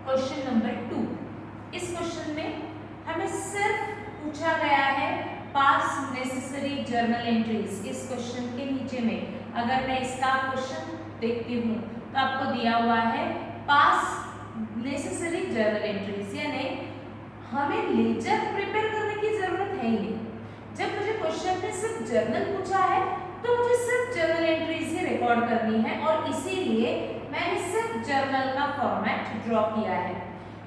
Question number 2। इस question में हमें सिर्फ पूछा गया है पास नेसेसरी जर्नल एंट्रीज। इस क्वेश्चन के नीचे में अगर मैं इसका क्वेश्चन देखती हूँ तो आपको दिया हुआ है पास नेसेसरी जर्नल एंट्रीज, यानी हमें लेजर प्रिपेयर करने की जरूरत है ही नहीं। जब मुझे क्वेश्चन में सिर्फ जर्नल पूछा है तो मुझे सिर्फ जर्नल एंट्रीज ही रिकॉर्ड करनी है और इसीलिए मैंने सिर्फ जर्नल का फॉर्मेट ड्रॉ किया है।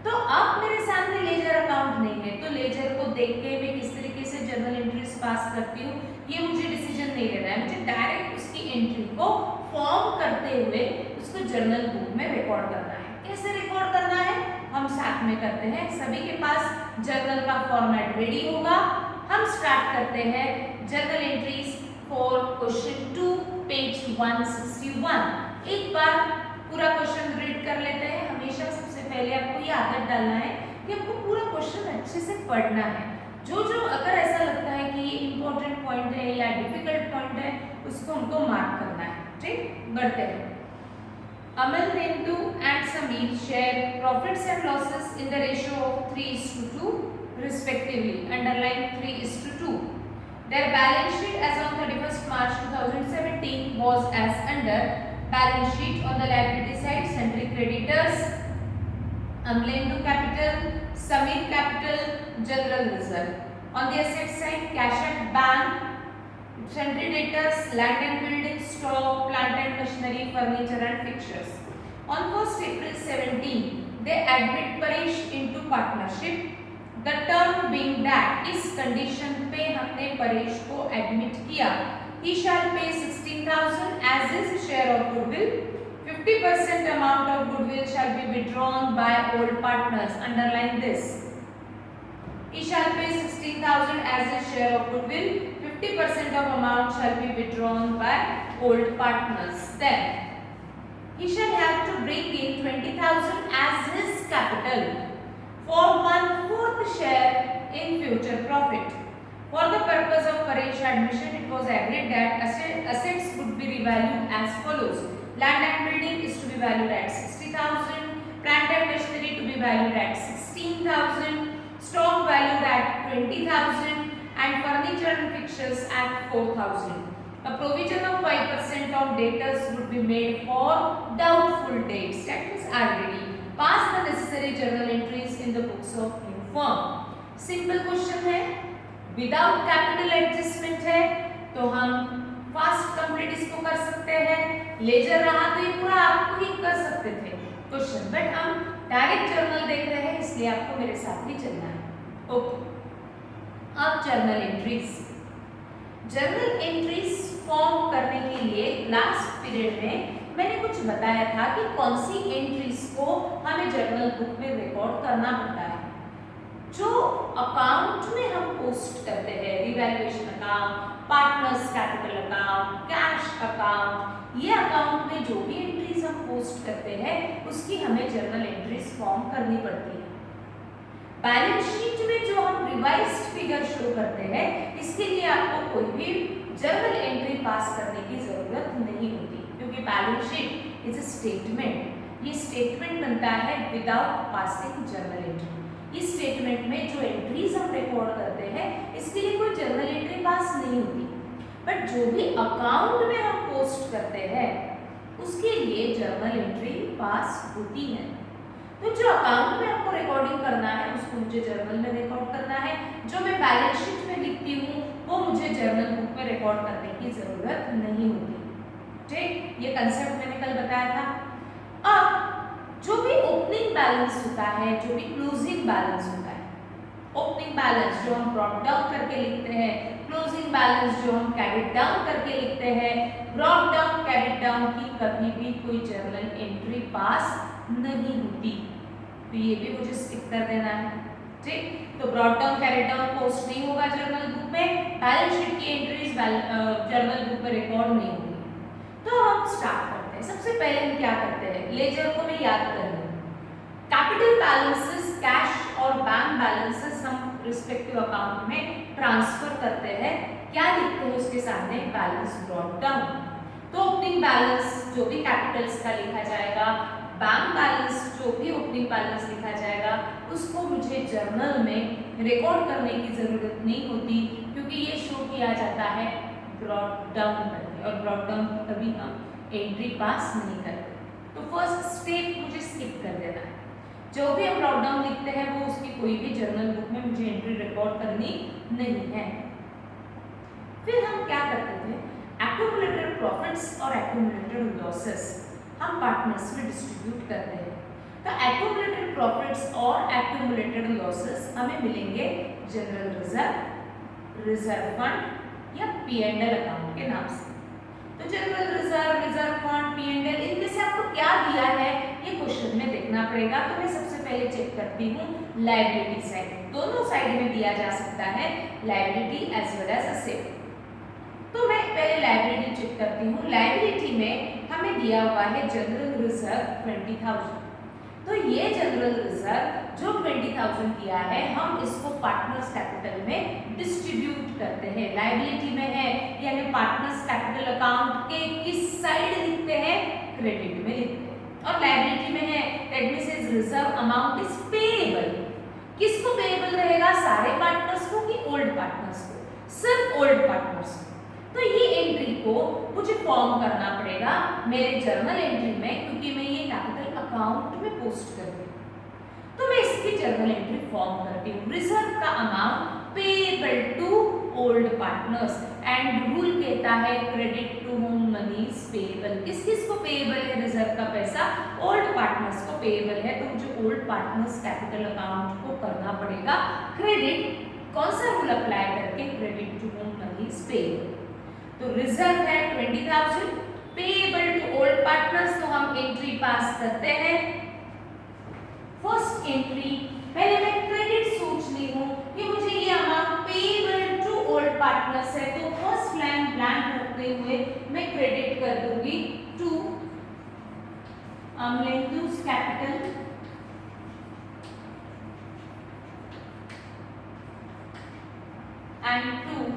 तो अब मेरे सामने लेजर अकाउंट नहीं है तो लेजर को देख के मैं किस तरीके से जर्नल एंट्रीज पास करती हूँ ये मुझे डिसीजन नहीं लेना है। मुझे डायरेक्ट उसकी एंट्री को फॉर्म करते हुए उसको जर्नल बुक में रिकॉर्ड करना है। कैसे रिकॉर्ड करना है हम साथ में करते हैं। सभी के पास जर्नल का फॉर्मेट रेडी होगा। हम स्टार्ट करते हैं journal entries for question 2 page 161। एक बार पूरा क्वेश्चन रीड कर लेते हैं। हमेशा सबसे पहले आपको ये आदत डालना है कि आपको पूरा क्वेश्चन अच्छे से पढ़ना है। जो अगर ऐसा लगता है कि ये इंपॉर्टेंट पॉइंट है या डिफिकल्ट पॉइंट है उसको उनको मार्क करना है। ठीक, बढ़ते हैं। Amal, Nendu and Sameer share profits and losses in the ratio of 3:2 respectively. Underline 3:2. Their balance sheet as on 31st March 2017 was as under. Balance sheet on the liability side, sundry creditors, Amlendu capital, Sameer capital, general reserve. On the asset side, cash at bank, sundry debtors, land and building, stock, plant and machinery, furniture and fixtures. On 1st April 17, they admit Paresh into partnership. The term being that इस condition पे हमने परेश को admit किया. He shall pay 16,000 as his share of goodwill. 50% amount of goodwill shall be withdrawn by old partners. Underline this. He shall pay 16,000 as his share of goodwill. 50% of amount shall be withdrawn by old partners. Then he shall have to bring in 20,000 as his capital for 1/4 share in future profit. For the purpose of Paresh admission, it was agreed that assets would be revalued as follows. Land and building is to be valued at 60,000, plant and machinery to be valued at 16,000, stock valued at 20,000 and furniture and fixtures at 4,000. A provision of 5% on debtors would be made for doubtful debts, that means RDD. Pass the necessary journal entries in the books of new firm. Simple question है, without capital adjustment है तो हम fast complete इसको कर सकते हैं। Laser रहा तो ये पूरा आपको ही कर सकते थे क्वेश्चन, बट हम डायरेक्ट जर्नल देख रहे हैं इसलिए आपको मेरे साथ ही चलना है। ओके, अब journal entries. Journal entries form करने के लिए लास्ट पीरियड में मैंने कुछ बताया था कि कौन सी एंट्रीज को हमें जर्नल बुक में रिकॉर्ड करना होता है। जो अकाउंट में हम पोस्ट करते हैं, revaluation account, partners capital account, cash account, ये अकाउंट में जो भी एंट्रीज हम पोस्ट करते हैं उसकी हमें जर्नल एंट्रीज फॉर्म करनी पड़ती है। बैलेंस शीट में जो हम रिवाइज्ड फिगर शो करते हैं इसके लिए आपको कोई भी जर्नल एंट्री पास करने की जरूरत नहीं होती क्योंकि balance sheet is a statement. ये स्टेटमेंट बनता है विदाउट पासिंग जर्नल एंट्री। इस स्टेटमेंट में जो एंट्रीज हम रिकॉर्ड करते हैं इसके लिए कोई जर्नल एंट्री पास नहीं होती, बट जो भी अकाउंट में हम पोस्ट करते हैं उसके लिए जर्नल एंट्री पास होती है। तो जो अकाउंट में आपको रिकॉर्डिंग करना है उसको मुझे जर्नल में रिकॉर्ड करना है। जो मैं बैलेंस शीट में लिखती हूँ वो मुझे जर्नल बुक में रिकॉर्ड करने की जरूरत नहीं होती। ठीक, ये कंसेप्ट मैंने कल बताया था। अब जो भी ओपनिंग बैलेंस होता है, जो भी क्लोजिंग बैलेंस होता है, ओपनिंग बैलेंस जो हम ब्रॉट डाउन करके लिखते हैं, क्लोजिंग बैलेंस जो हम कैरिड डाउन करके लिखते हैं, ब्रॉट डाउन कैरिड डाउन की कभी भी कोई जर्नल एंट्री पास नहीं होती, तो ये भी मुझे स्किप कर देना है। ठीक, तो brought down carried down post नहीं होगा जर्नल बुक में, बैलेंस शीट की एंट्रीज जर्नल बुक में रिकॉर्ड नहीं होगी। तो हम स्टार्ट करते हैं। सबसे पहले हम क्या करते हैं, लेजर को मैं याद कर लूं। कैपिटल बैलेंसेस, कैश और बैंक बैलेंसेस हम रिस्पेक्टिव अकाउंट में ट्रांसफर करते हैं। क्या लिखते हैं उसके सामने, बैलेंस ब्रॉट डाउन। तो ओपनिंग बैलेंस जो भी कैपिटल्स का लिखा जाएगा, बैंक बैलेंस जो भी ओपनिंग बैलेंस लिखा जाएगा उसको मुझे जर्नल में रिकॉर्ड करने की जरूरत नहीं होती, क्योंकि ये शो किया जाता है ब्रॉट डाउन करके, और ब्रॉट डाउन कभी हम एंट्री पास नहीं करते। तो फर्स्ट स्टेप मुझे स्किप कर देना है। जो भी हम ब्रॉट डाउन लिखते हैं वो उसकी कोई भी जर्नल बुक में मुझे एंट्री रिकॉर्ड करनी नहीं है। फिर हम क्या करते थे, एक्यूमुलेटेड प्रॉफिट्स और एक्यूमुलेटेड लॉसेस हम पार्टनर्स में डिस्ट्रीब्यूट करते हैं। तो एक्यूमुलेटेड प्रॉफिट्स और एक्यूमुलेटेड लॉसेस हमें मिलेंगे जनरल रिजर्व, रिजर्व फंड या P&L अकाउंट के नाम से। तो general reserve, reserve fund, P&L, इनमें से आपको क्या दिया है ये क्वेश्चन में देखना पड़ेगा। तो मैं सबसे पहले चेक करती हूँ लायबिलिटी साइड, दोनों साइड में दिया जा सकता है liability as well as asset. तो मैं पहले लायबिलिटी चेक करती हूँ। लायबिलिटी में हमें दिया हुआ है जनरल रिजर्व 20,000। तो ये जनरल रिजर्व जो 20,000 किया है, हम इसको पार्टनर्स कैपिटल में डिस्ट्रीब्यूट करते हैं। लायबिलिटी में है यानी पार्टनर्स कैपिटल अकाउंट के किस साइड लिखते हैं, क्रेडिट में लिखते हैं। और लायबिलिटी में है that means reserve amount is payable. किसको पेएबल रहेगा, सारे पार्टनर्स को कि ओल्ड पार्टनर्स को, सिर्फ ओल्ड पार्टनर्स को। तो ये एंट्री को मुझे फॉर्म करना पड़ेगा मेरे जर्नल एंट्री में, क्योंकि मैं ये कैपिटल अकाउंट में पोस्ट कर रही हूँ। तो मैं इसकी जर्नल एंट्री फॉर्म करती हूँ। रिजर्व का amount payable to old partners, and rule कहता है credit to whom money is payable. किस किस को पेएबल है रिजर्व का पैसा, ओल्ड पार्टनर्स को पेएबल है। तो मुझे ओल्ड पार्टनर्स कैपिटल अकाउंट को करना पड़ेगा क्रेडिट। कौन सा रूल अप्लाई करके, credit to whom money is payable. तो रिजर्व है 20,000, पेएबल टू ओल्ड पार्टनर्स, तो हम एंट्री पास करते हैं। फर्स्ट एंट्री पहले मैं क्रेडिट सोच ली हूं कि मुझे ये amount payable to old partners है, तो फर्स्ट लाइन ब्लैंक रखते हुए मैं क्रेडिट कर दूंगी to Amalendu's capital and to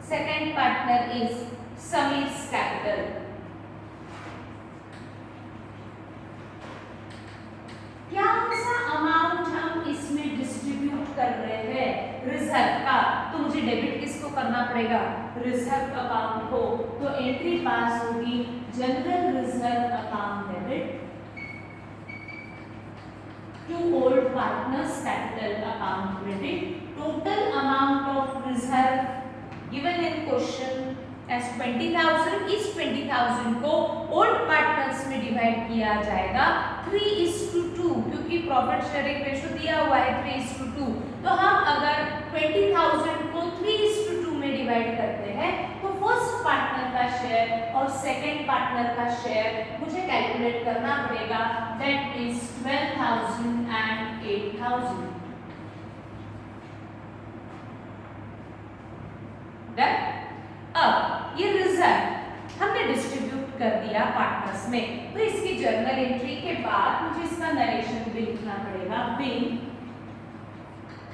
second partner is Samir's capital. क्या सा अमाउंट हम इसमें डिस्ट्रीब्यूट कर रहे हैं रिजर्व का, तो मुझे डेबिट किसको करना पड़ेगा, रिजर्व अकाउंट को। तो एंट्री पास होगी general reserve account debit to old partners capital account credit. Total amount of reserve given in question as 20,000, इस 20,000 को ओल्ड पार्टनर्स में डिवाइड किया जाएगा 3:2, क्योंकि प्रॉफिट शेयरिंग रेशो दिया हुआ है 3:2। तो हम अगर 20,000 को 3:2 में डिवाइड करते हैं तो फर्स्ट पार्टनर का शेयर और सेकंड पार्टनर का शेयर मुझे कैलकुलेट करना पड़ेगा, दैट इज 12,000 एंड 8,000। अब ये रिजर्व हमने डिस्ट्रीब्यूट कर दिया पार्टनर्स में, तो इसकी जर्नल एंट्री के बाद मुझे इसका नरेशन भी लिखना पड़ेगा। Being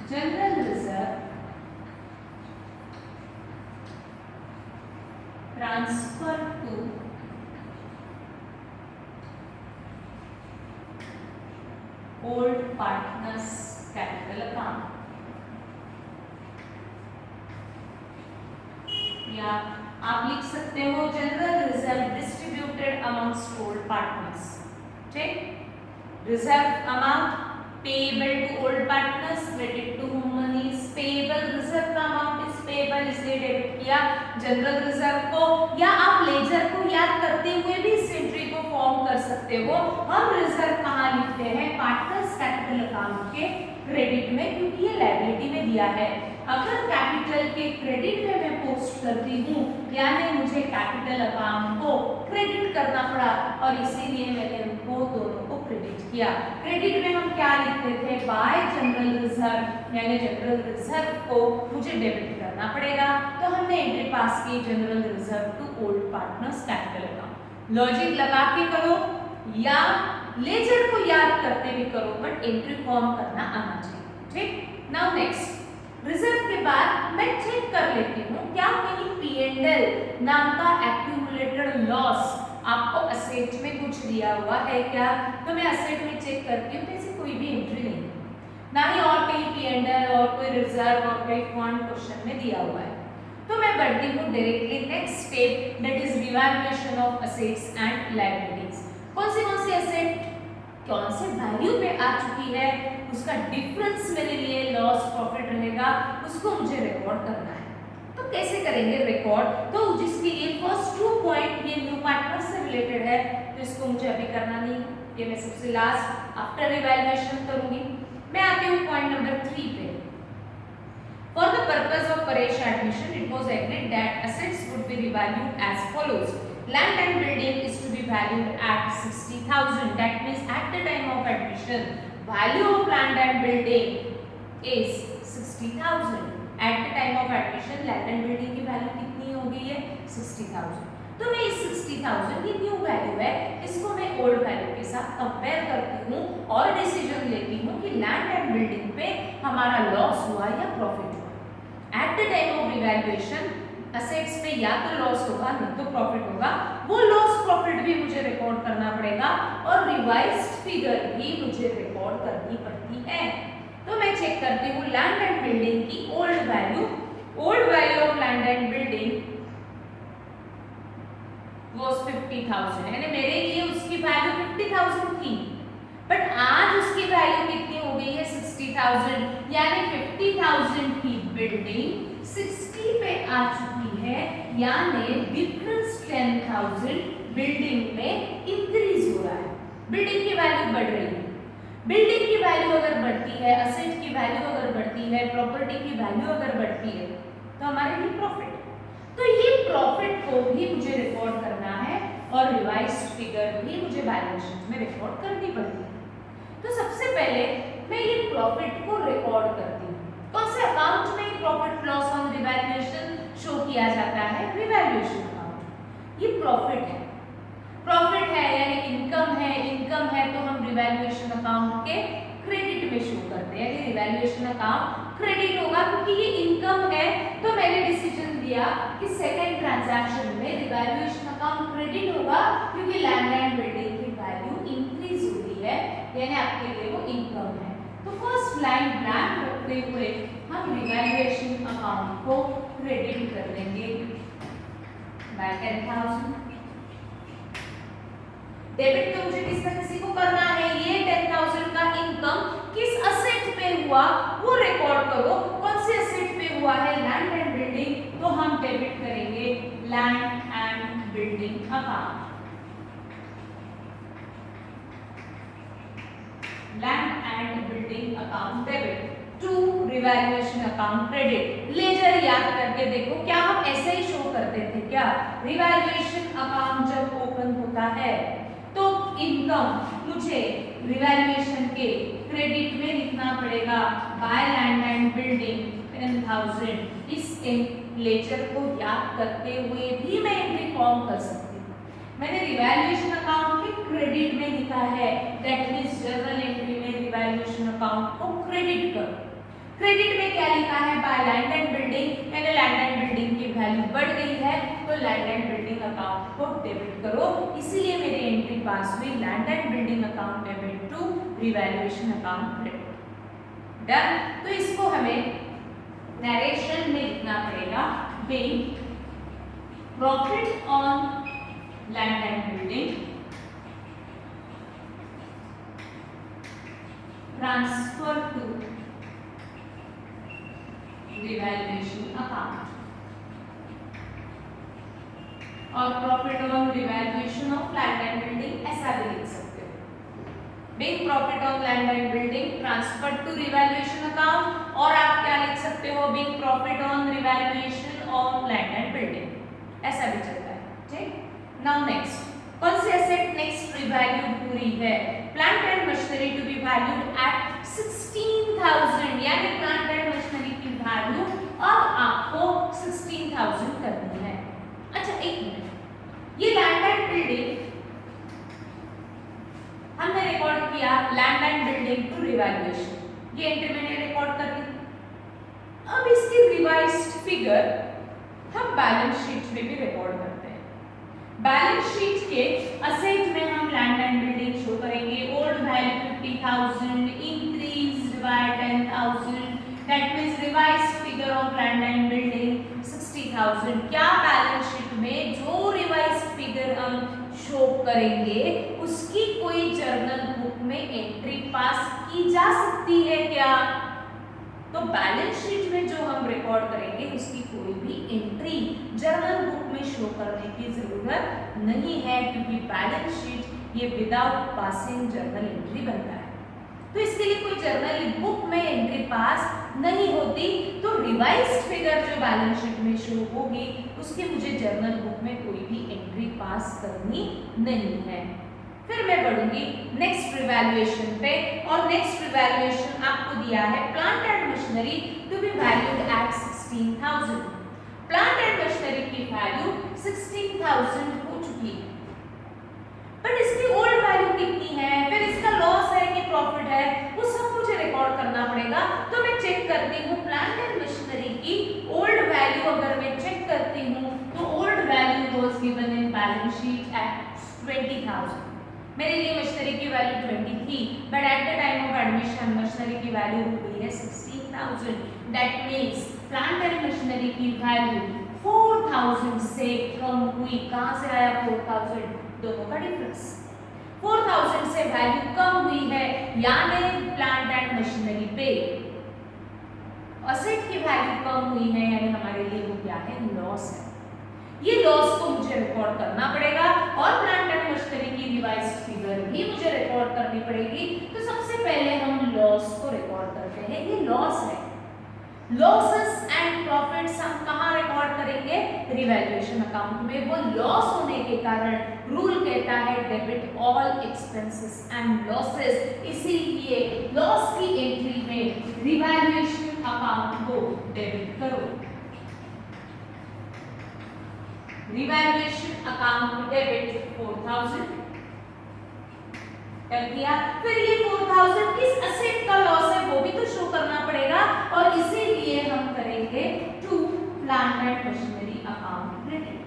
general reserve transfer to old partners capital account, या आप लिख सकते हो general reserve distributed amongst old partners. ठीक, reserve amount payable to old partners, credit to whom money is payable. Reserve का अमाउंट इज पेएबल, इसलिए debit किया general reserve को। या आप लेजर को याद करते हुए भी इस एंट्री को फॉर्म कर सकते हो। हम रिजर्व कहाँ लिखते हैं, पार्टनर्स कैपिटल अकाउंट के क्रेडिट में, क्योंकि ये लायबिलिटी में दिया है। अगर कैपिटल के क्रेडिट में मैं पोस्ट करती हूँ, यानी मुझे कैपिटल अकाउंट को क्रेडिट करना पड़ा, और इसीलिए मैंने उनको दोनों को क्रेडिट किया। क्रेडिट में हम क्या लिखते थे, बाय जनरल रिजर्व, यानी जनरल रिजर्व को मुझे डेबिट करना पड़ेगा। तो हमने एंट्री पास की general reserve to old partners capital account. Logic लगा के करो या लेजर को याद करते भी करो, बट एंट्री फॉर्म करना आना चाहिए। ठीक, नाउ नेक्स्ट रिजर्व के बाद मैं चेक कर लेती हूँ क्या कहीं P&L नाम का एक्यूमुलेटेड लॉस आपको असेट में कुछ दिया हुआ है क्या। तो मैं असेट में चेक करती हूँ, तो ऐसी कोई और कोई रिजर्व और कोई फंड क्वेश्चन में दिया हुआ है। तो मैं बढ़ती हूँ directly next step, that is revaluation of assets and liabilities. कौन सी एसेट कौन से वैल्यू पे आ चुकी है, उसका डिफरेंस मेरे लिए लॉस प्रॉफिट रहेगा, उसको मुझे रिकॉर्ड करना है। तो कैसे करेंगे रिकॉर्ड, तो जिसके लिए फर्स्ट 2 पॉइंट ये न्यू पार्टनर से रिलेटेड है, तो इसको मुझे अभी करना नहीं, ये मैं सबसे लास्ट आफ्टर रिवैल्यूएशन करूंगी। मैं आती हूँ पॉइंट नंबर 3 पे। For the purpose of Paresh admission, it was agreed that assets would be revalued as follows. Land and building is to be valued at 60,000. That means at the time of admission, value of land and building is 60,000. At the time of admission, land and building की value कितनी हो गई है 60,000. तो मैं इस 60,000 की new value है, इसको मैं ओल्ड वैल्यू के साथ कंपेयर करती हूँ और डिसीजन लेती हूँ कि लैंड एंड बिल्डिंग पे हमारा लॉस हुआ या प्रॉफिट हुआ। At the time of revaluation assets पे या तो लॉस होगा नहीं तो प्रॉफिट होगा, वो लॉस प्रॉफिट भी मुझे रिकॉर्ड करना पड़ेगा और रिवाइज्ड फिगर भी मुझे रिकॉर्ड करनी पड़ती है। तो मैं चेक करती हूँ लैंड एंड बिल्डिंग की old value of land and building was 50,000, यानी मेरे लिए उसकी वैल्यू 50,000 थी, बट आज उसकी वैल्यू कितनी हो गई है 60,000, यानी 50,000 की बिल्डिंग 60 पे आ चुकी है, यानी डिफरेंस 10,000 बिल्डिंग में इंक्रीज हो रहा है। बिल्डिंग की वैल्यू बढ़ रही है। बिल्डिंग की वैल्यू अगर बढ़ती है, असेट की वैल्यू अगर बढ़ती है, प्रॉपर्टी की वैल्यू अगर बढ़ती है, तो हमारे लिए प्रॉफिट। तो ये प्रॉफिट को भी मुझे रिकॉर्ड करना है और रिवाइज्ड फिगर भी मुझे बैलेंस शीट में रिकॉर्ड करनी पड़ती है। तो सबसे पहले मैं ये प्रॉफिट को रिकॉर्ड करती हूँ। कौन से अकाउंट में profit loss on revaluation show किया जाता है, रिवैल्यूएशन अकाउंट। ये प्रॉफिट है यानी इनकम है तो हम रिवैल्यूएशन अकाउंट के क्रेडिट में शो करते हैं, यानी रिवैल्यूएशन अकाउंट क्रेडिट होगा क्योंकि ये इनकम है। तो मैंने डिसीजन दिया कि सेकंड ट्रांजैक्शन में रिवैल्यूएशन अकाउंट क्रेडिट होगा क्योंकि लैंड एंड बिल्डिंग की वैल्यू इंक्रीज हो रही है, यानी आपके लिए वो इनकम है। तो फर्स्ट लाइन ब्लैंक रखते हुए हम रिवैल्यूएशन अकाउंट को क्रेडिट कर देंगे बाय 10,000। डेबिट तो मुझे किसी को करना है, ये 10,000 का इनकम किस असेट पे हुआ वो रिकॉर्ड करो। कौन से असेट पे हुआ है, लैंड एंड बिल्डिंग, तो हम डेबिट करेंगे land and building account. Land and building account debit to revaluation account credit. Ledger याद करके देखो, क्या हम ऐसे ही शो करते थे क्या? रिवैल्यूएशन अकाउंट जब ओपन होता है तो इनकम मुझे रिवैल्यूएशन के क्रेडिट में लिखना पड़ेगा बाय लैंड एंड बिल्डिंग 10,000। इस लेजर को याद करते हुए भी मैं एंट्री फॉर्म कर सकती हूँ। मैंने रिवैल्यूएशन अकाउंट के क्रेडिट में लिखा है, दैट मींस जर्नल एंट्री में रिवैल्यूएशन अकाउंट को क्रेडिट करो। क्रेडिट में क्या लिखा है, बाय लैंड एंड बिल्डिंग, यानी लैंड एंड बिल्डिंग की वैल्यू बढ़ गई है तो लैंड एंड बिल्डिंग अकाउंट को डेबिट करो। इसीलिए मेरी एंट्री पास हुई land and building account debit to revaluation account credit. Done. तो इसको हमें नरेशन में लिखना पड़ेगा, being profit on land and building transfer to revaluation account, और profit on revaluation of land and building ऐसा भी लिख सकते हो, being profit on land and building transfer to revaluation account, और आप क्या लिख सकते हो, being profit on revaluation of land and building, ऐसा भी चलता है। ठीक। नाउ नेक्स्ट, कौन सी एसेट नेक्स्ट रिवैल्यूड हो रही है, plant and machinery to be valued at 16,000, यानी प्लांट एंड मशीनरी की वैल्यू अब आपको 16,000 करनी है। अच्छा एक मिनट, ये लैंड एंड बिल्डिंग हमने रिकॉर्ड किया, land and building to revaluation, ये एंट्री मैंने रिकॉर्ड कर दी। अब इसकी रिवाइज्ड फिगर हम बैलेंस शीट में भी रिकॉर्ड करते हैं। बैलेंस शीट के असेट में हम लैंड एंड बिल्डिंग शो करेंगे, old value 50,000 increased by 10,000, that means revised figure of land and building 60,000। क्या बैलेंस शीट में जो रिवाइज्ड फिगर हम शो करेंगे उसकी कोई जर्नल बुक में एंट्री पास की जा सकती है क्या? तो बैलेंस शीट में जो हम रिकॉर्ड करेंगे उसकी कोई भी एंट्री जर्नल बुक में शो करने की जरूरत नहीं है, क्योंकि बैलेंस शीट ये विदाउट पासिंग जर्नल एंट्री बनता है। तो इसके लिए कोई जर्नल बुक में एंट्री पास नहीं होती, तो रिवाइज्ड फिगर जो बैलेंस शीट में शो होगी उसकी मुझे जर्नल बुक में कोई भी एंट्री पास करनी नहीं है। फिर मैं बढ़ूंगी नेक्स्ट रिवैल्यूएशन पे, और नेक्स्ट रिवैल्यूएशन आपको दिया है plant and machinery to be valued at 16,000। Plant and machinery की वैल्यू 16,000 हो चुकी है, बट इसकी ओल्ड वैल्यू कितनी है, फिर इसका लॉस है कि प्रॉफिट है, वो सब मुझे रिकॉर्ड करना पड़ेगा। तो मैं चेक करती हूँ प्लांट एंड मशीनरी की ओल्ड वैल्यू। अगर मैं चेक करती हूँ तो old value was given in balance sheet at 20,000। मेरे लिए मशीनरी की वैल्यू 20 थी, but at the time of admission machinery की वैल्यू हो गई है 16,000। That means plant and machinery की वैल्यू 4,000 से कम हुई। कहां से आया 4,000? दोनों का डिफरेंस। 4,000 से वैल्यू कम हुई है, यानी प्लांट एंड मशीनरी पे असेट की वैल्यू कम हुई है, यानी हमारे लिए वो क्या है? लॉस है। ये लॉस को मुझे रिकॉर्ड करना पड़ेगा, और प्लांट एंड मशीनरी की रिवाइज्ड फिगर भी मुझे रिकॉर्ड करनी पड़ेगी। तो सबसे पहले हम लॉस को रिकॉर्ड करते हैं। ये लॉस है। लॉसेस एंड प्रॉफिट्स हम कहां रिकॉर्ड करेंगे? रिवैल्यूएशन अकाउंट में। वो लॉस होने के कारण रूल कहता है debit all expenses and losses, इसीलिए लॉस की एंट्री में रिवैल्यूएशन अकाउंट को डेबिट करो। रिवैल्यूएशन अकाउंट डेबिट 4,000 कर दिया। फिर ये 4,000 किस असेट का लॉस है वो भी तो शो करना पड़ेगा, और इसीलिए हम करेंगे to plant and machinery account credit.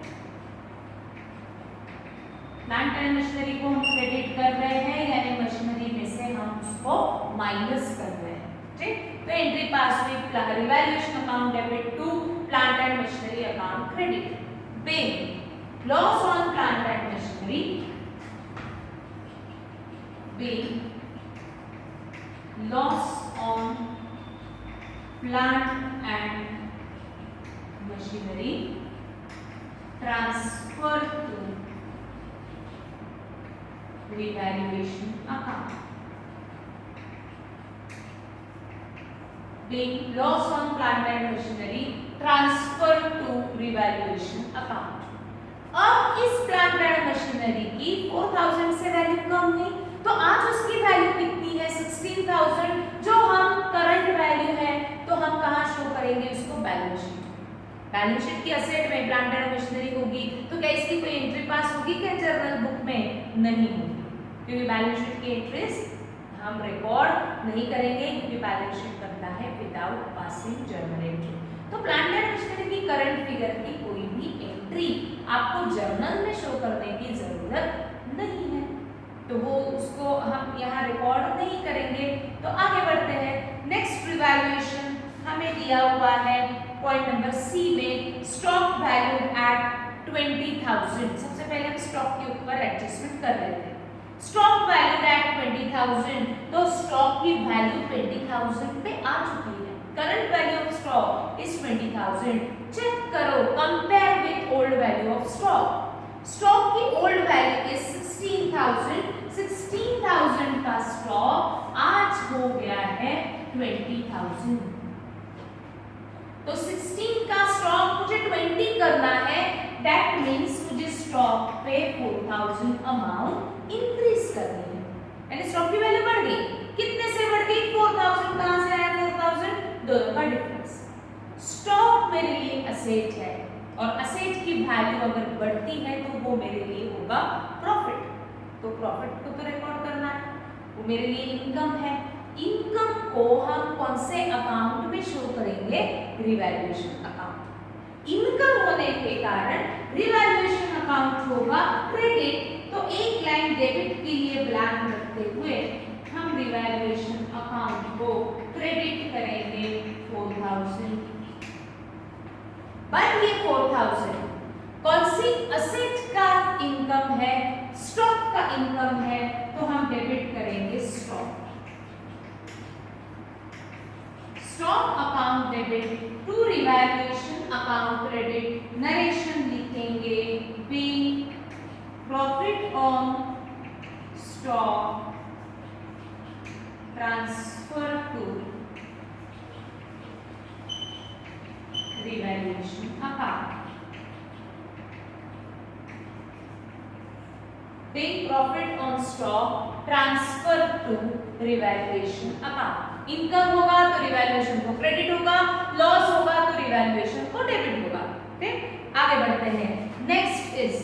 Plant and machinery को हम क्रेडिट कर रहे हैं, यानी मशीनरी में से हम उसको माइनस कर रहे हैं। ठीक, तो एंट्री पास हुई revaluation account debit to plant and machinery account credit. Being loss on plant and machinery, being loss on plant and machinery transfer to revaluation account. Being loss on plant and machinery transfer to revaluation account. अब इस plant and machinery की 4,000 से value कम हुई, तो आज उसकी value कितनी है? 16,000, जो हम करंट वैल्यू है, तो हम कहां शो करेंगे उसको? Balance sheet. बैलेंस शीट की असेट में प्लांट एंड मशीनरी होगी, तो क्या इसकी कोई एंट्री पास होगी क्या जर्नल बुक में? नहीं होगी, क्योंकि बैलेंस शीट की एंट्रीज हम रिकॉर्ड नहीं करेंगे, क्योंकि बैलेंस शीट करता है विदाउट पासिंग जर्नल एंट्री। तो प्लांट एंड मशीनरी की करंट फिगर की कोई भी एंट्री आपको जर्नल में शो करने की जरूरत नहीं है, तो वो उसको हम यहाँ रिकॉर्ड नहीं करेंगे। तो आगे बढ़ते हैं। नेक्स्ट रिवैल्यूएशन हमें दिया हुआ है पॉइंट नंबर सी में, स्टॉक वैल्यू एट 20,000। सबसे पहले हम स्टॉक के ऊपर एडजस्टमेंट कर रहे थे। स्टॉक वैल्यू एट 20,000, तो स्टॉक की वैल्यू 20,000 पे आ चुकी है। Current value of stock is 20,000। Check करो, compare with old value of stock. Stock की ओल्ड वैल्यू इज 16,000। 16,000 का स्टॉक आज हो गया है 20,000। तो 16 का स्टॉक मुझे 20 करना है, दैट मींस मुझे स्टॉक पे 4,000 अमाउंट इंक्रीज करनी है, यानी स्टॉक की वैल्यू बढ़ गई। कितने से बढ़ गई? 4,000। कहां से आया 4,000? दोनों का डिफरेंस। स्टॉक मेरे लिए असेट है, और असेट की वैल्यू अगर बढ़ती है तो वो मेरे लिए होगा प्रॉफिट। तो प्रॉफिट को तो रिकॉर्ड करना है, वो मेरे लिए इनकम है। इनकम को हम कौन से अकाउंट में शो करेंगे? Revaluation account. इनकम होने के कारण रिवैल्यूएशन अकाउंट होगा क्रेडिट। तो एक लाइन डेबिट के लिए ब्लैंक रखते हुए हम रिवैल्यूएशन अकाउंट को क्रेडिट करेंगे 4000। कौन सी असेट का इनकम है? स्टॉक का इनकम है, तो हम डेबिट करेंगे stock. Stock account debit to revaluation account credit. Narration लिखेंगे be profit on stock transfer to revaluation account. Paying profit on stock transfer to revaluation account। Income होगा तो रिवैल्यूएशन को क्रेडिट होगा, लॉस होगा तो रिवैल्यूएशन को debit होगा। ठीक, आगे बढ़ते हैं। नेक्स्ट इज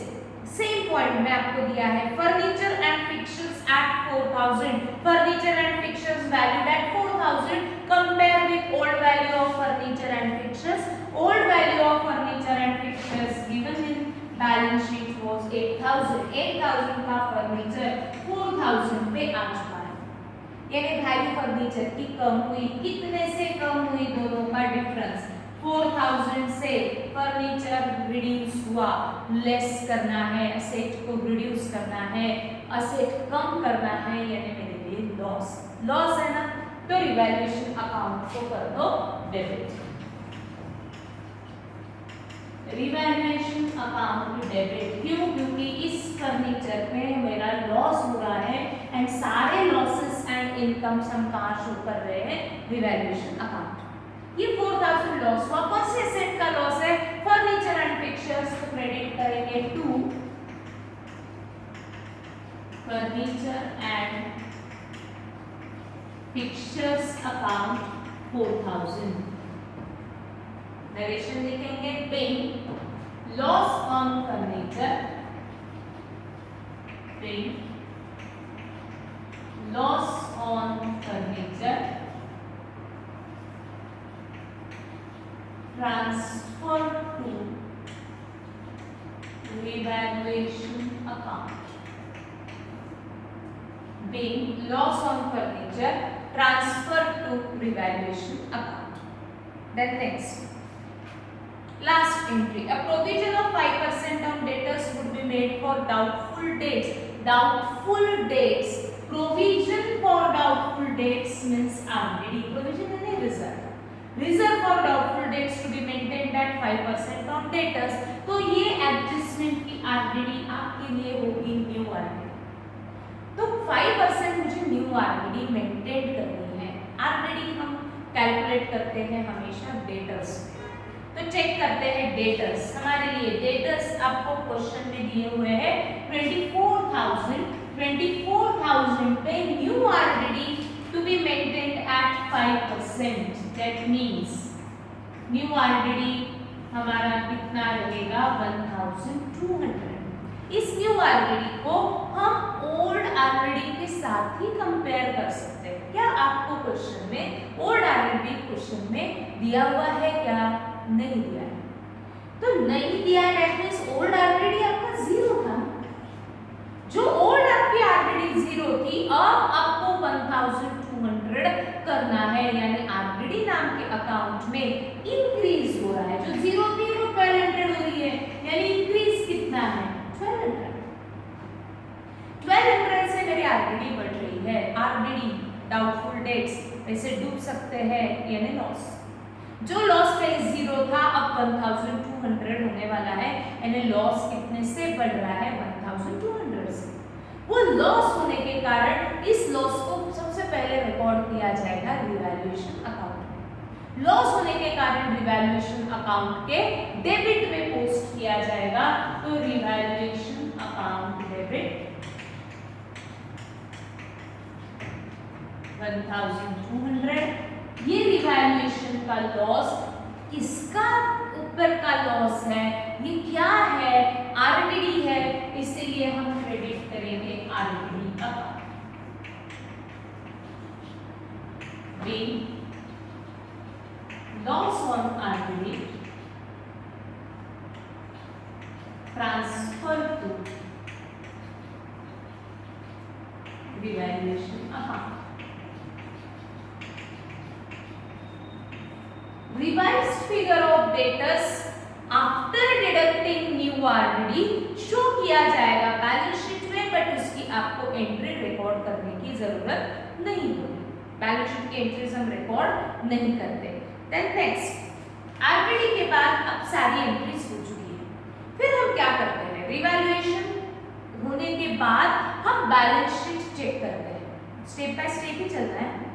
सेम पॉइंट में आपको दिया है furniture and fixtures at 4000। Furniture and fixtures valued at 4000 compare with old value of furniture and fixtures. Old value of furniture and fixtures given in balance sheet was 8000। 8000 का furniture 4000 पे आ चुका है, यानी value furniture की कम हुई। कितने से कम हुई? दोनों का डिफरेंस 4000 से फर्नीचर रिड्यूस हुआ। लेस करना है, असेट को रिड्यूस करना है, असेट कम करना है, यानी मेरे लिए लॉस। लॉस है ना, तो रिवैल्यूएशन अकाउंट को कर दो डेबिट। रिवैल्यूएशन अकाउंट डेबिट क्यों? क्योंकि इस फर्नीचर में मेरा लॉस हो रहा है एंड सारे लॉसेस एंड इनकम्स हम कहाँ शो कर रहे हैं? Revaluation account. ये 4000 लॉस हुआ। कौन से एसेट का लॉस है? फर्नीचर एंड फिक्चर्स, तो क्रेडिट करेंगे to furniture and fixtures account 4000। Narration लिखेंगे paying loss on furniture, paying loss on furniture transfer to revaluation account. Paying loss on furniture transfer to revaluation account. Then next, last entry, a provision of 5% on debtors would be made for doubtful dates. Doubtful dates, provision for doubtful dates means RDD, provision in a reserve. Reserve for doubtful dates to be maintained at 5% on debtors. तो ये adjustment की RDD आपके लिए होगी new RDD। तो 5% मुझे new RDD maintain करनी है। RDD हम कैलकुलेट करते हैं हमेशा डेटर्स। तो चेक करते हैं डेटर्स। हमारे लिए डेटर्स आपको क्वेश्चन में दिए हुए हैं 24,000। 24,000 पे new RDD to be maintained at 5%। That means new RDD हमारा कितना रहेगा? 1200। इस न्यू आरडीडी को हम ओल्ड आरडीडी के साथ ही कंपेयर कर सकते हैं। क्या आपको क्वेश्चन में ओल्ड आरडीडी क्वेश्चन में दिया हुआ है? क्या नहीं दिया है? तो नहीं दिया है, दैट मींस ओल्ड आरडीडी आपका जीरो था। जो ओल्ड आपकी आरडीडी जीरो थी, अब आपको 1200 करना है, यानी आरडीडी नाम के अकाउंट में इंक्रीज हो रहा है। जो जीरो थी वो 1200 हो रही है, यानी इंक्रीज कितना है? 1200। 1200 से मेरी आरडीडी बढ़ रही है। आरडीडी डाउटफुल डेट्स वैसे डूब सकते हैं, यानी लॉस। जो लॉस पहले जीरो था अब 1200 होने वाला है, यानी लॉस कितने से बढ़ रहा है? 1200 से। वो लॉस होने के कारण इस लॉस को सबसे पहले रिकॉर्ड किया जाएगा रिवैल्यूएशन अकाउंट में। लॉस होने के कारण रिवैल्यूएशन अकाउंट के डेबिट में पोस्ट किया जाएगा। तो रिवैल्यूएशन अकाउंट डेबिट 1200। ये रिवैल्यूएशन का लॉस किसका ऊपर का लॉस है? ये क्या है? आरडीडी है, इसीलिए हम क्रेडिट करेंगे RDD account. Be loss on RDD transfer to revaluation account. Revised figure of debtors after deduction already show किया जाएगा बैलेंस शीट में, बट उसकी आपको एंट्री रिकॉर्ड करने की जरूरत नहीं होगी। बैलेंस शीट की एंट्रीज हम रिकॉर्ड नहीं करते। देन नेक्स्ट आरपीडी के बाद अब सारी एंट्रीज हो चुकी है, फिर हम क्या करते हैं, रिवैल्यूएशन होने के बाद हम बैलेंस शीट चेक करते हैं। स्टेप बाय स्टेप ही चलना है।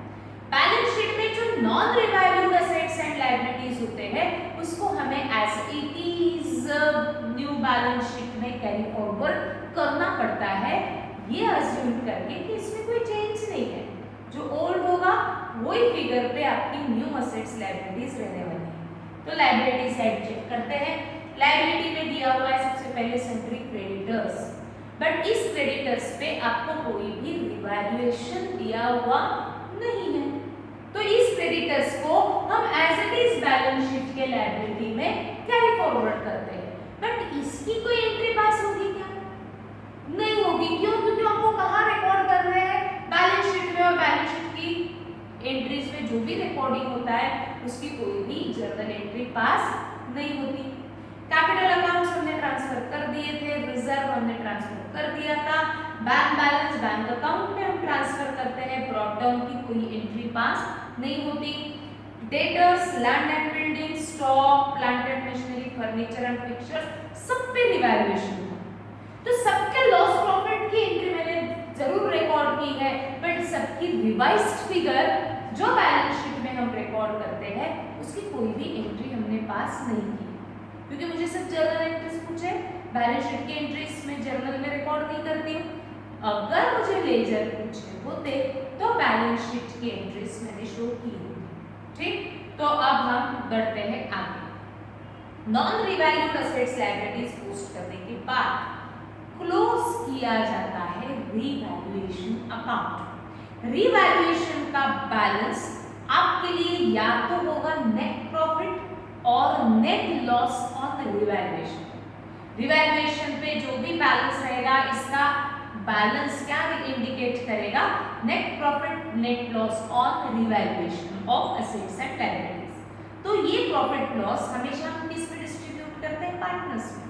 बैलेंस शीट में जो non revalued assets and liabilities होते हैं उसको हमें as it is new balance sheet में कैरी फॉरवर्ड करना पड़ता है, ये अज्यूम करके कि इसमें कोई चेंज नहीं है, जो ओल्ड होगा वही फिगर पे आपकी न्यू असेट्स लायबिलिटीज रहने वाली है। तो लायबिलिटी साइड चेक करते हैं। लायबिलिटी में दिया हुआ है सबसे पहले सेंट्री क्रेडिटर्स, बट इस क्रेडिटर्स पे आपको कोई भी रिवैल्यूएशन दिया हुआ नहीं है, तो इस क्रेडिटर्स को हम as it is balance sheet के लायबिलिटी में कैरी फॉरवर्ड करते हैं। बट इसकी कोई एंट्री पास होगी क्या? नहीं होगी। क्यों? क्योंकि हमको कहाँ रिकॉर्ड कर रहे हैं, बैलेंस शीट में, और बैलेंस शीट की एंट्रीज में जो भी रिकॉर्डिंग होता है उसकी कोई भी जर्नल एंट्री पास नहीं होती। कैपिटल अकाउंट्स हमने ट्रांसफर कर दिए थे, रिजर्व हमने ट्रांसफर कर दिया था, बैंक बैलेंस बैंक अकाउंट में हम ट्रांसफर करते हैं, ब्रॉट डाउन की कोई एंट्री पास नहीं होती। Debtors, land and building, stock, plant and machinery, furniture and fixtures, सब पे रिवैल्यूएशन था, तो सबके लॉस प्रॉफिट की एंट्री मैंने जरूर रिकॉर्ड की है, बट सबकी रिवाइज्ड फिगर जो बैलेंस शीट में हम रिकॉर्ड करते हैं उसकी कोई भी एंट्री हमने पास नहीं की, क्योंकि मुझे सिर्फ जर्नल एंट्रीज पूछे, बैलेंस शीट की एंट्रीज में जर्नल में रिकॉर्ड नहीं करती हूँ। अगर मुझे लेजर पूछे होते तो बैलेंस शीट की एंट्रीज मैंने शो की होती। ठीक, तो अब हम बढ़ते हैं आगे। Non revalued assets liabilities post करने के बाद क्लोज किया जाता है रिवैल्यूएशन अकाउंट। रिवैल्यूएशन का बैलेंस आपके लिए या तो होगा नेट प्रॉफिट और net loss on revaluation. Revaluation पे जो भी बैलेंस रहेगा इसका बैलेंस क्या इंडिकेट करेगा, net profit net loss on revaluation of assets and liabilities. तो ये प्रॉफिट लॉस हमेशा हम किस में डिस्ट्रीब्यूट करते हैं, पार्टनर्स में,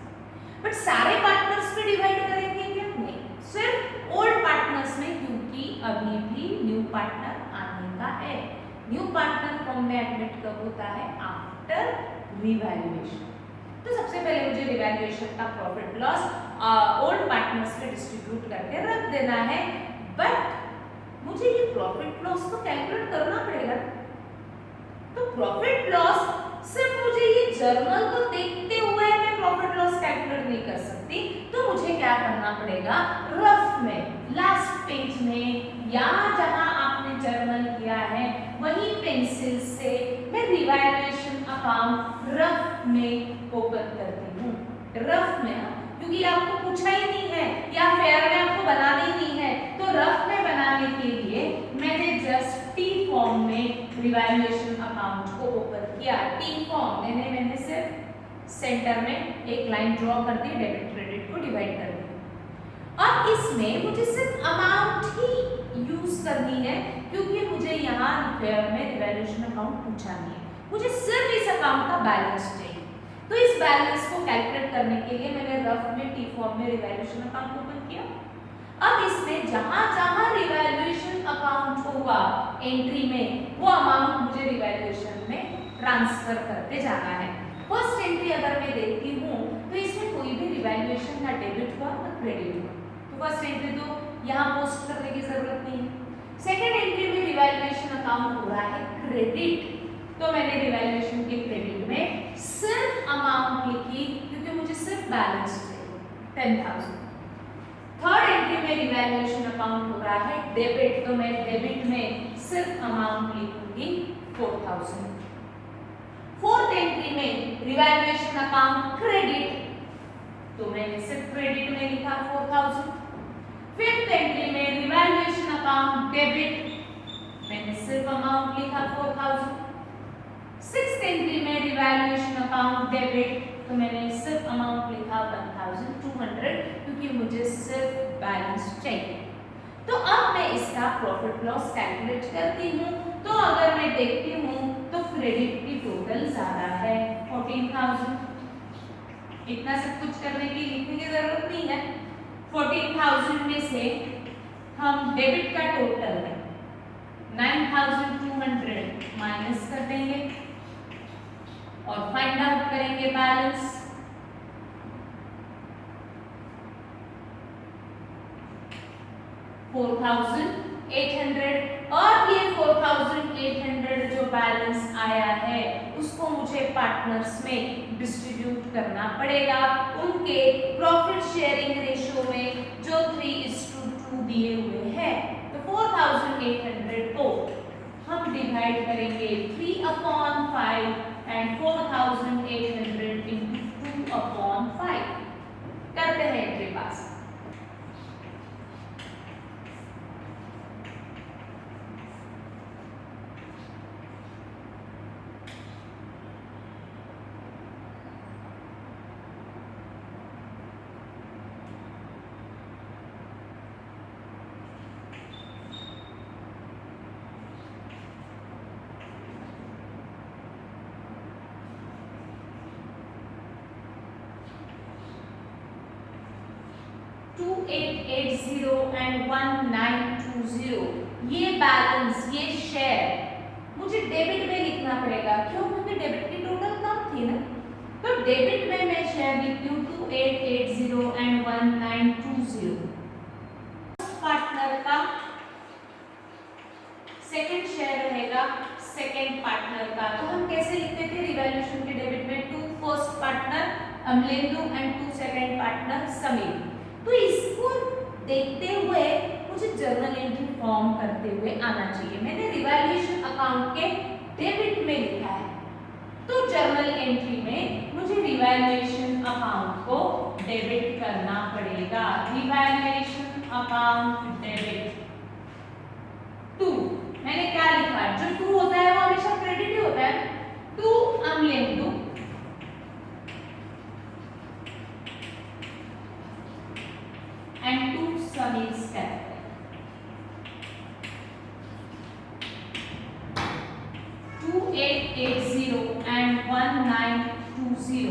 बट सारे पार्टनर्स पे डिवाइड करेंगे क्या? नहीं, सिर्फ ओल्ड पार्टनर्स में, क्योंकि अभी भी न्यू पार्टनर आने का है। न्यू पार्टनर फॉर्म में एडमिट कब होता है, आफ्टर रिवैल्यूएशन। तो सबसे पहले मुझे रिवैल्यूएशन का प्रॉफिट लॉस ओल्ड पार्टनर्स पे डिस्ट्रीब्यूट करके रख देना है, बट मुझे ये प्रॉफिट लॉस तो कैलकुलेट करना पड़ेगा। तो प्रॉफिट लॉस सिर्फ मुझे ये जर्नल को देखते हुए मैं प्रॉफिट लॉस कैलकुलेट नहीं कर सकती, तो मुझे क्या करना पड़ेगा, रफ में लास्ट पेज में या जहां आपने जर्नल किया है वही पेंसिल से मैं रिवैल्यूएशन अकाउंट रफ में ओपन करती हूँ। रफ में, क्योंकि आपको पूछा ही नहीं है या फेयर में आपको बनानी नहीं है, तो रफ में बनाने के लिए मैंने जस्ट टी फॉर्म में रिवैल्यूएशन अकाउंट को ओपन किया। टी फॉर्म मैंने सिर्फ सेंटर में एक लाइन ड्रॉ कर दी, डेबिट क्रेडिट को डिवाइड कर दिया। अब इसमें मुझे सिर्फ अमाउंट ही यूज करनी है, क्योंकि मुझे यहाँ फेयर में रिवैल्यूएशन अकाउंट पूछा नहीं है, मुझे सिर्फ इस अकाउंट का बैलेंस चाहिए। तो इस बैलेंस को कैलकुलेट करने के लिए मैंने रफ में टी फॉर्म में रिवैल्यूएशन अकाउंट ओपन किया। अब इसमें जहां जहां रिवैल्यूएशन अकाउंट होगा एंट्री में, वो अमाउंट मुझे रिवैल्यूएशन में ट्रांसफर करते जाना है। फर्स्ट एंट्री अगर मैं देखती हूँ तो इसमें कोई भी रिवैल्यूएशन ना डेबिट हुआ ना क्रेडिट हुआ, तो फर्स्ट एंट्री तो यहाँ पोस्ट करने की जरूरत नहीं है। सेकेंड एंट्री में रिवैल्यूएशन अकाउंट हो रहा है क्रेडिट, तो मैंने रिवैल्यूएशन के क्रेडिट में सिर्फ अमाउंट लिखी, क्योंकि मुझे सिर्फ बैलेंस चाहिए 10,000। थर्ड एंट्री में रिवैल्यूएशन अकाउंट हो रहा है डेबिट, तो मैं डेबिट में सिर्फ अमाउंट लिखूंगी 4,000। फोर्थ एंट्री में रिवैल्यूएशन अकाउंट क्रेडिट, तो मैंने सिर्फ क्रेडिट में लिखा 4,000। फिफ्थ एंट्री में रिवैल्यूएशन अकाउंट डेबिट, मैंने सिर्फ अमाउंट लिखा 4,000। सिक्स्थ एंट्री में रिवैल्यूएशन अकाउंट डेबिट, तो मैंने सिर्फ अमाउंट लिखा 1,200, क्योंकि मुझे सिर्फ बैलेंस चाहिए। तो अब मैं इसका प्रॉफिट लॉस कैलकुलेट करती हूँ, तो अगर मैं देखती हूँ तो क्रेडिट की टोटल ज्यादा है 14,000, इतना सब कुछ करने की लिखने की जरूरत नहीं है। 14,000 में से हम डेबिट का टोटल 9,200 माइनस कर देंगे और फाइंड आउट करेंगे बैलेंस। $4,800 और ये 4,800 जो बैलेंस आया है उसको मुझे पार्टनर्स में डिस्ट्रीब्यूट करना पड़ेगा उनके प्रॉफिट शेयरिंग रेशियो में जो 3:2 दिए हुए हैं। तो 4,800 को हम डिवाइड करेंगे 3/5 एंड 4,800 into 2/5 करते हैं एंट्री पास। $2,880 and 1,920 ये बैलेंस ये शेयर मुझे डेबिट में लिखना पड़ेगा। क्यों? क्योंकि डेबिट की टोटल कम थी ना। तो डेबिट में मैं शेयर लिखती हूँ 2,880 and 1,920। पार्टनर का सेकंड शेयर रहेगा सेकंड पार्टनर का। तो हम कैसे लिखते थे रिवैल्यूएशन के डेबिट में? 2 first partner Amalendu and 2 second partner Sameer. तो इसको देखते हुए मुझे जर्नल एंट्री फॉर्म करते हुए आना चाहिए। मैंने रिवैल्यूएशन अकाउंट के डेबिट में लिखा है तो जर्नल एंट्री में मुझे रिवैल्यूएशन अकाउंट को डेबिट करना पड़ेगा। रिवैल्यूएशन अकाउंट डेबिट 2 मैंने क्या लिखा? जो 2 होता है वो हमेशा क्रेडिट ही होता है। 2 Amalendu and 2 Samir's capital। 2,880 and 1,920।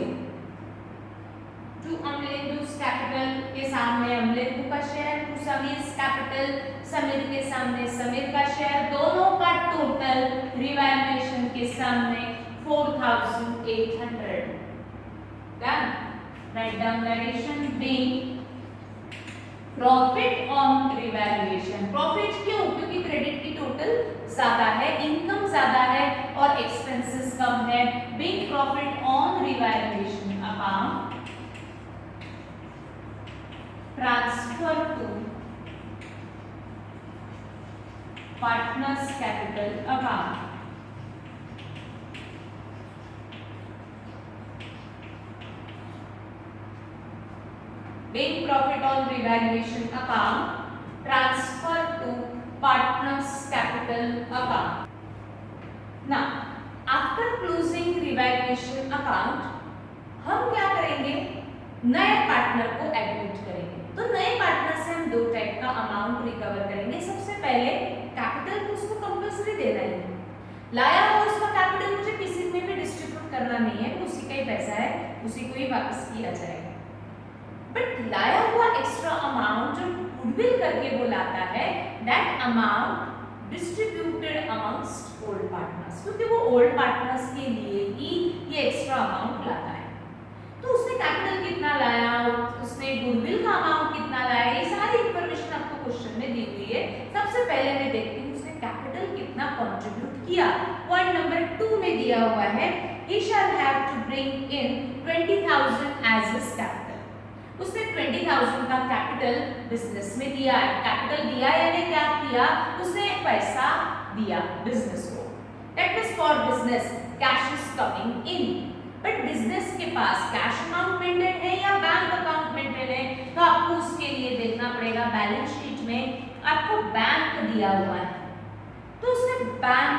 2 Amalendu's capital के सामने अमलेंदु का शेयर, 2 समीर्स कैपिटल समीर के सामने समीर का शेयर, दोनों का टोटल रिवैल्यूएशन के सामने 4,800। Done. Write down narration being profit on revaluation. Profit क्यों? क्योंकि क्रेडिट की टोटल ज्यादा है, इनकम ज्यादा है और एक्सपेंसेस कम है। Being profit on revaluation account transfer to partners capital account. Being profit on revaluation account transfer to partners capital account. Now after closing revaluation account हम क्या करेंगे? नए पार्टनर को एडमिट करेंगे। तो नए पार्टनर से हम 2 टाइप का अमाउंट रिकवर करेंगे। सबसे पहले कैपिटल तो उसको कंपल्सरी देना ही है। लाया हुआ उसका कैपिटल मुझे किसी में भी डिस्ट्रीब्यूट करना नहीं है, उसी का ही पैसा है, उसी को ही वापस किया जाएगा। बट लाया हुआ एक्स्ट्रा अमाउंट जो गुडविल करके बुलाता है that amount distributed amongst old partners, क्योंकि वो ओल्ड पार्टनर्स के लिए ही ये एक्स्ट्रा अमाउंट लाता है। तो उसने कैपिटल कितना लाया, उसने गुडविल का अमाउंट कितना लाया, ये सारी इंफॉर्मेशन आपको क्वेश्चन में दी हुई है। सबसे पहले मैं देखती हूँ उसने कैपिटल कितना कंट्रीब्यूट किया। पॉइंट नंबर 2 में दिया हुआ है he shall have to bring in 20,000 as his capital। उसने 20,000 का कैपिटल बिजनेस में दिया है। कैपिटल दिया यानी क्या किया? उसने पैसा दिया बिजनेस को। That is for business cash is coming in. But business के पास कैश अमाउंट मेंटेन है या बैंक अकाउंट मेंटेन है? तो आपको उसके लिए देखना पड़ेगा बैलेंस शीट में आपको बैंक दिया हुआ है। तो उसने बैंक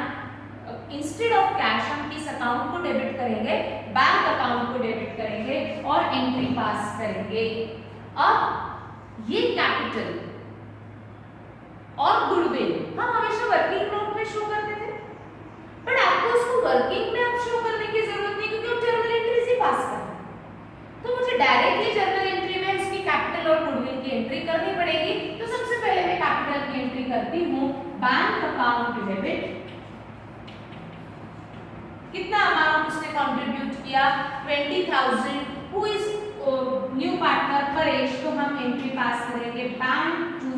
इंस्टेड ऑफ कैश हम किस अकाउंट को डेबिट करेंगे? बैंक अकाउंट को डेबिट करेंगे और एंट्री पास करेंगे। अब ये कैपिटल और गुडविल हम हमेशा वर्किंग नोट में शो करते थे, बट आपको उसको वर्किंग में अब शो करने की जरूरत नहीं क्योंकि आप जर्नल एंट्रीज ही पास कर रहे हैं। तो मुझे कितना अमाउंट उसने कंट्रीब्यूट किया 20,000। Who is new partner Paresh, तो हम एंट्री पास करेंगे बैंक टू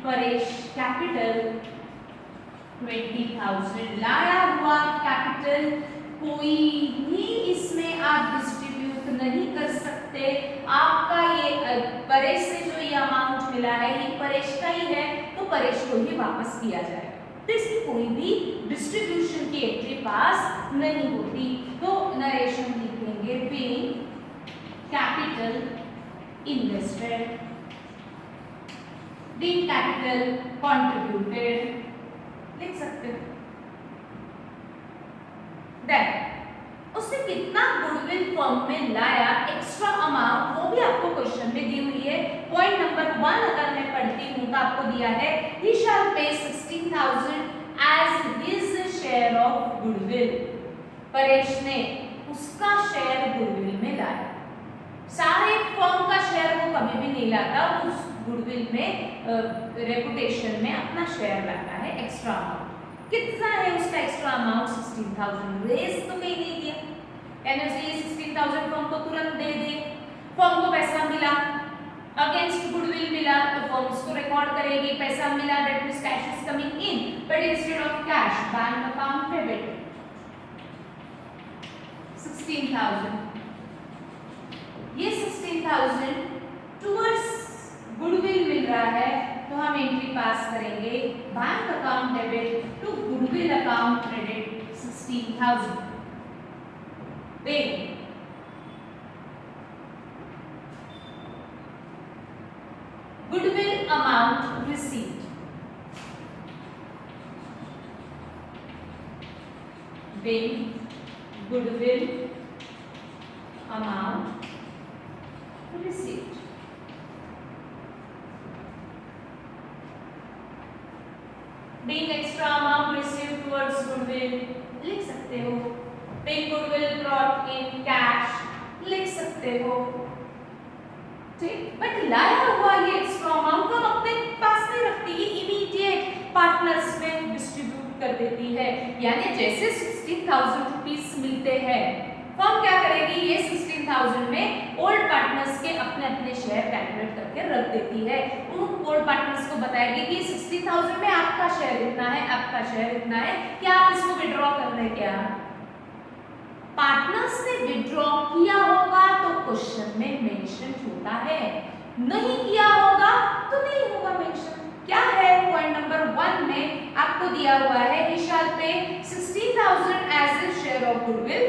परेश कैपिटल 20,000 लाया हुआ कैपिटल कोई भी इसमें आप डिस्ट्रीब्यूट नहीं कर सकते। आपका ये परेश से जो ये अमाउंट मिला है ये परेश का ही है, तो परेश को ही वापस किया जाए, तो इसकी कोई भी डिस्ट्रीब्यूशन की एंट्री पास नहीं होती। तो नरेशन लिखेंगे being capital invested, being capital contributed लिख सकते हो। देन उसने कितना गुडविल फर्म में लाया एक्स्ट्रा अमाउंट, वो भी आपको क्वेश्चन में दी हुई है। पॉइंट नंबर 1 अगर मैं पढ़ती हूं तो आपको दिया है ही shall pay 16,000 as his share of goodwill. Paresh ने उसका शेयर गुडविल में लाया, सारे फर्म का शेयर वो कभी भी नहीं लाता, उस गुडविल में रेपुटेशन में अपना शेयर लाता है एक्स्ट्रा अमाउंट। कितना है उसका एक्स्ट्रा अमाउंट 16,000। रेस तो कहीं नहीं दिया, यानी उसे ये 16,000 फर्म को तुरंत दे दे, फर्म को पैसा मिला, अगेंस्ट गुडविल मिला, तो फर्म उसको रिकॉर्ड करेगी पैसा मिला, that means cash is coming in, but instead of cash bank account debit 16,000। ये 16,000 टुवर्ड्स गुडविल मिल रहा है, तो हम एंट्री पास करेंगे bank account debit to goodwill account credit 16,000। Then goodwill amount received, then goodwill amount received. Being extra amount received towards goodwill लिख सकते हो, being goodwill brought in cash लिख सकते हो, ठीक। बट लाया हुआ ये एक्स्ट्रा अमाउंट हम अपने पास नहीं रखती, ये इमीडिएट पार्टनर्स में डिस्ट्रीब्यूट कर देती है। यानी जैसे 16,000 रुपीस मिलते हैं, फर्म क्या करेगी, ये 16,000 में ओल्ड पार्टनर्स के अपने अपने शेयर कैलकुलेट करके रख देती है। उन ओल्ड पार्टनर्स को बताएगी कि 16,000 में आपका शेयर इतना है, आपका शेयर इतना है, क्या आप इसको विड्रॉ कर रहे हैं क्या? पार्टनर्स ने विड्रॉ किया होगा तो क्वेश्चन में मेंशन होता है, नहीं किया होगा तो नहीं होगा मेंशन। क्या है पॉइंट नंबर 1 में आपको दिया हुआ है ही shall pay 16,000 as a share of goodwill,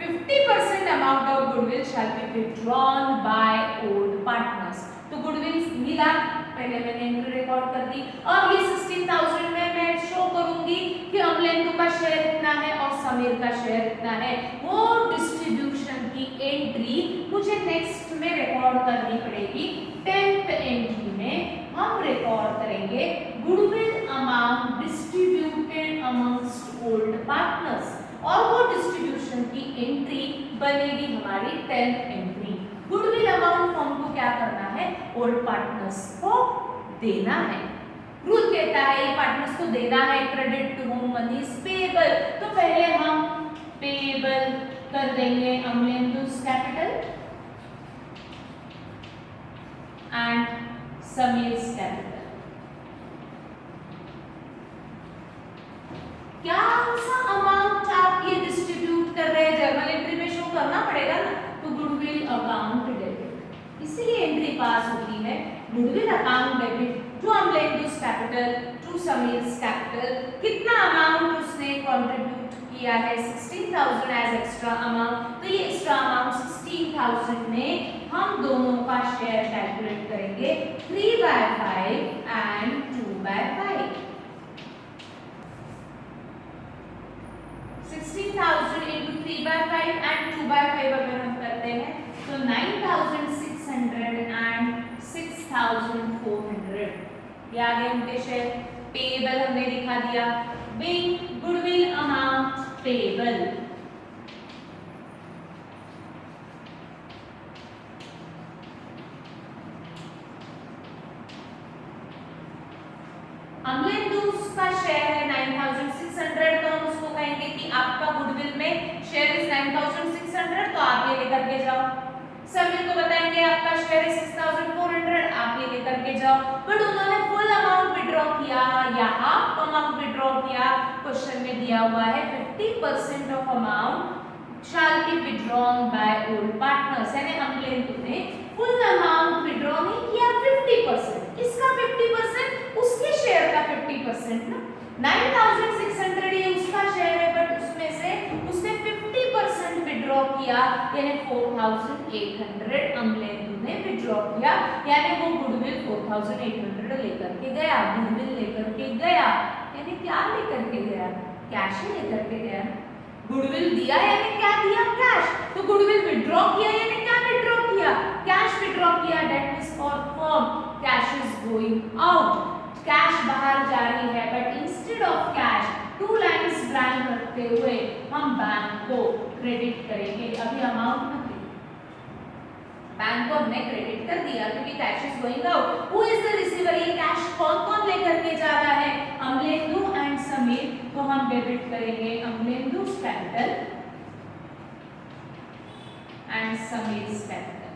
50% amount of goodwill shall be withdrawn by old partners। तो गुडविल मिला, पहले मैंने एंट्री रिकॉर्ड कर दी, और ये 16,000 में मैं शो करूंगी कि अमलेंदु का शेयर इतना है और समीर का शेयर इतना है। वो डिस्ट्रीब्यूशन की एंट्री मुझे नेक्स्ट में रिकॉर्ड करनी पड़ेगी। 10th एंट्री में हम रिकॉर्ड करेंगे goodwill amount distributed amongst old partners, और वो डिस्ट्रीब्यूशन की एंट्री बनेगी हमारी 10th entry. Goodwill amount firm को क्या करना है, ओल्ड पार्टनर्स को देना है। रूल कहता है ये पार्टनर्स को देना है, credit to whom money is payable, तो पहले हम पेएबल कर देंगे Amalendu's capital and Sameer's capital. क्या सा अमाउंट आप ये डिस्ट्रीब्यूट कर रहे हैं, जर्नल एंट्री में शो करना पड़ेगा ना, तो गुडविल अकाउंट डेबिट, इसीलिए एंट्री पास होती है goodwill account debit to Amalendu's capital to Samir's capital. कितना अमाउंट उसने कंट्रीब्यूट किया है 16,000 एज एक्स्ट्रा अमाउंट, तो ये एक्स्ट्रा अमाउंट 16,000 में हम दोनों का शेयर कैलकुलेट करेंगे 3/5 एंड 2/5। 16,000 into 3/5 and 2/5 अगर हम करते हैं तो 9,600 and 6,400 ये आ गए उनके शेयर। पेएबल हमने दिखा दिया, बिग गुडविल अमाउंट पेएबल। अमलेंदुस का शेयर है 9,600, तो हम उसको कहेंगे कि आपका गुडविल में जाओ। समीर को बताएंगे आपका शेयर है 6400, आप ये लेकर के जाओ। बट उन्होंने फुल अमाउंट विड्रॉ किया या हाफ अमाउंट विड्रॉ किया। क्वेश्चन में दिया हुआ है 50% of amount shall be withdrawn by all partners, यानी अमलेंदु ने फुल अमाउंट विड्रॉ नहीं किया, 50%, किसका 50%? उसके शेयर का 50% ना। 9600 ये उसका शेयर है, बट उसमें से उसने 50% विड्रॉ किया, यानी 4800 अमलेंदु ने विड्रॉ किया, यानी वो गुडविल 4800 लेकर के गया, गुडविल लेकर के गया, यानी क्या लेकर के गया? कैश ही लेकर के गया। गुडविल दिया यानी क्या दिया? कैश। तो गुडविल विड्रॉ किया यानी क्या विड्रॉ किया? कैश विड्रॉ किया। That is for firm, cash is going out, cash बाहर जा रही है। But instead of cash, two lines blank रखते हुए हम बैंक को क्रेडिट करेंगे। अभी अमाउंट मत लिखो, बैंक को हमने क्रेडिट कर दिया क्योंकि cash is going out. Who is the receiver? ये कैश कौन कौन लेकर के जा रहा है? अमलेंदु एंड समीर। तो हम डेबिट करेंगे Amalendu's capital and Samir's capital.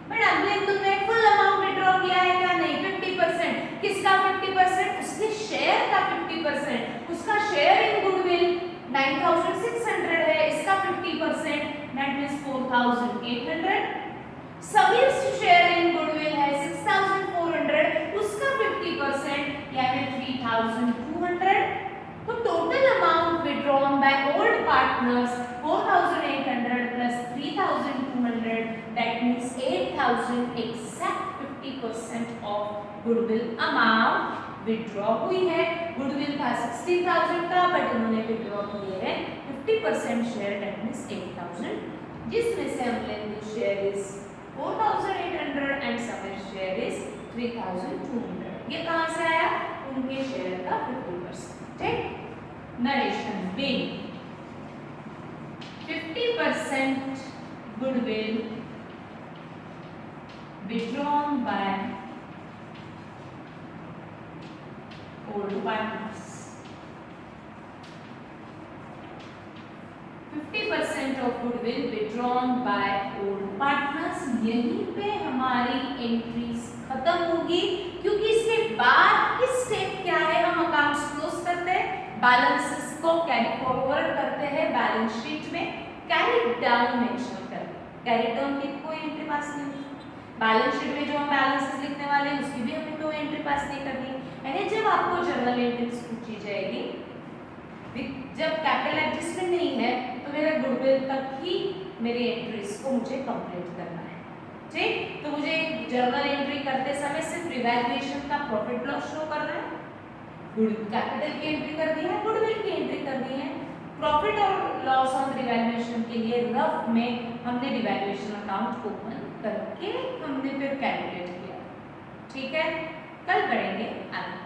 But Amalendu ने फुल अमाउंट विड्रॉ किया है क्या? नहीं, 50%। किसका 50%? उसके शेयर का 50%। उसका शेयर इन गुडविल 9600 है, इसका 50%, that means 4800। Sameer share in goodwill है 6400, उसका 50% यानी 3200। तो total amount withdrawn by old partners 4800 plus 3200, that means 8000, exact 50% of goodwill amount withdraw हुई है। गुडविल था 60000 का, बट उन्होंने विड्रॉ किए हैं 50% शेयर, दैट मींस 8000, जिसमें से Amalendu share is 4800 and Sameer share is 3200। ये कहां से आया? उनके शेयर का 50%। ठीक। Narration be, 50% goodwill withdrawn by old partners। 50% of goodwill withdrawn by old partners। यहीं पे हमारी एंट्रीज खत्म होगी, क्योंकि इसके बाद की स्टेप क्या है? हम अकाउंट्स क्लोज करते हैं, बैलेंसेस को कैरी फॉरवर्ड करते हैं बैलेंस शीट में, कैरी डाउन मेंशन करते हैं। कैरी डाउन की कोई एंट्री पास नहीं होती। बैलेंस शीट में जो हम बैलेंसेस लिखने वाले हैं उसकी भी हमें कोई एंट्री पास नहीं करनी। यानी जब आपको जर्नल एंट्रीज पूछी जाएगी, जब कैपिटल एडजस्टमेंट नहीं है, तो मेरा गुडविल तक ही मेरी एंट्रीज को मुझे कंप्लीट करना है। ठीक। तो मुझे जर्नल एंट्री करते समय सिर्फ रिवैल्यूएशन का प्रॉफिट लॉस शो करना है, कैपिटल की एंट्री कर दी है, गुडविल की एंट्री कर दी है। प्रॉफिट और लॉस ऑन रिवैल्यूएशन के लिए रफ में हमने रिवैल्यूएशन अकाउंट ओपन करके हमने फिर कैलकुलेट किया। ठीक है, कल करेंगे आगे।